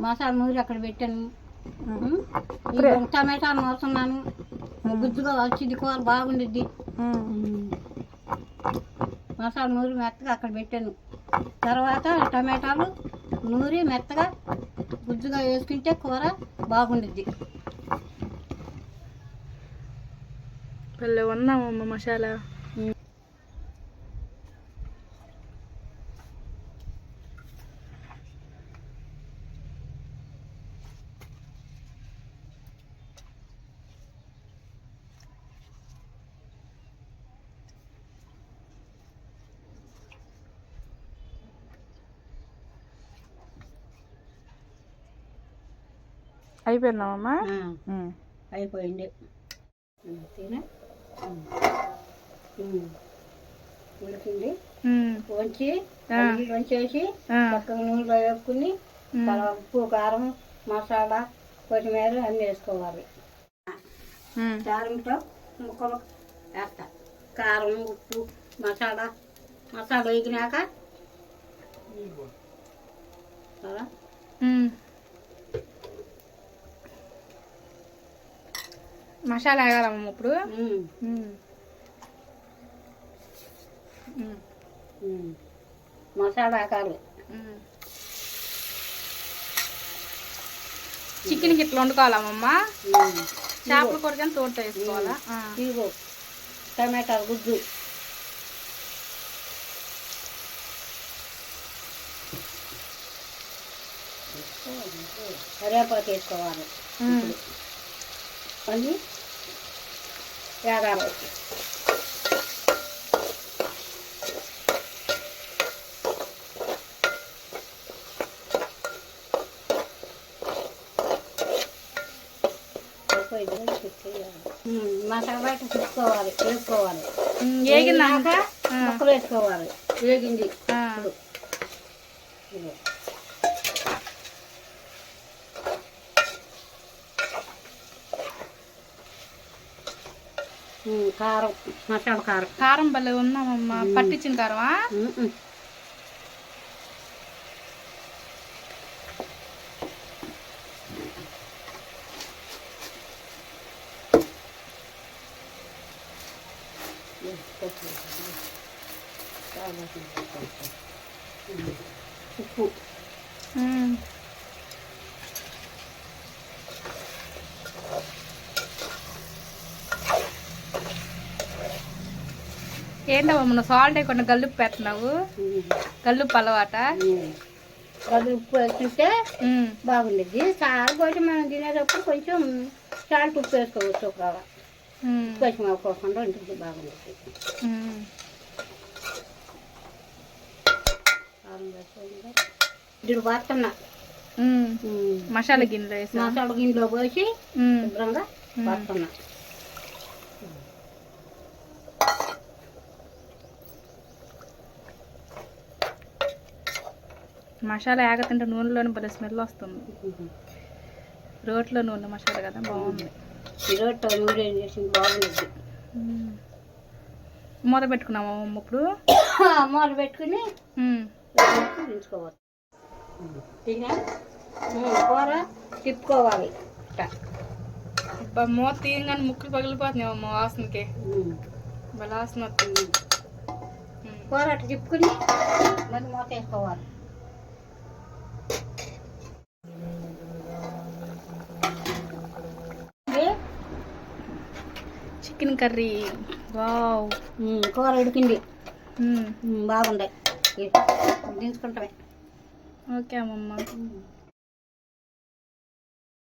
మసాలా నూరి అక్కడ పెట్టాను. టమాటాలు నూరుతున్నాను. గుజ్జుగా వచ్చింది, కూర బాగుండిద్ది. మసాలా నూరి మెత్తగా అక్కడ పెట్టాను. తర్వాత టమాటాలు నూరి మెత్తగా గుజ్జుగా వేసుకుంటే కూర బాగుండిద్ది. భలే ఉన్నామమ్మ మసాలా. అయిపోయిందామమ్మా? అయిపోయింది. ఉడికింది. వంచేసి చక్కగా నూనెలో వేసుకుని ఉప్పు, కారం, మసాలా, కొత్తిమీర అన్నీ వేసుకోవాలి. కారంతో ముక్కలు వేస్తా. కారం, ఉప్పు, మసాలా వేగినాక మసాలా వేయాలమ్మ ఇప్పుడు. మసాలా వేయాలి. చికెన్కి ఇట్లా వండుకోవాలమ్మ. చేపల కూరకి తోట వేసుకోవాలా? టమాటా గుజ్జు, కరివేపాకు వేసుకోవాలి. మళ్ళీ వేగాలి. మసాలా వేసుకోవాలి. వేగినాక ముక్కలు వేసుకోవాలి. వేగింది. కారం, మసాలా కారం. కారం భలే ఉన్నామమ్మ. పట్టించిన కారమా? ఉప్పు, ఏంటమ్మా నువ్వు సాల్ట్ వేయకుండా గల్లుప్పు పెడుతున్నావు? గల్లుప్పు అలవాట? ఉప్పు వేసుకుంటే బాగుండేది. చాలా కొంచెం మనం తినేటప్పుడు కొంచెం సాల్ట్ ఉప్పు వేసుకోవచ్చు. ఒక కొంచెం అవ్వకుండా ఉంటుంది, బాగుంటుంది. ఇది వాడుతున్నా. మసాలా గిన్నెలో వేసి మసాలా గిన్నెలో పోసి శుభ్రంగా వాడుతున్నా. మసాలా ఆగతుంటే నూనెలోని భలే స్మెల్ వస్తుంది. రోట్లో నూనె మసాలా కదా, బాగుంది. రోట్లో నూనె ఏం చేసింది, బాగుంది. మూత పెట్టుకున్నామా ఇప్పుడు? మూత పెట్టుకుని ఉంచుకోవాలి. కూర తిప్పుకోవాలి. మూత తీయగానే ముక్కలు పగిలిపోతున్నాయి అమ్మ వాసనకి. భలే వాసన వస్తుంది. కూర అట్లా తిప్పుకుని మళ్ళీ మూత వేసుకోవాలి. Chicken curry. వావ్, కూర ఉడికింది, బాగుంది. దించుకుంటామే. ఓకే అమ్మమ్మ.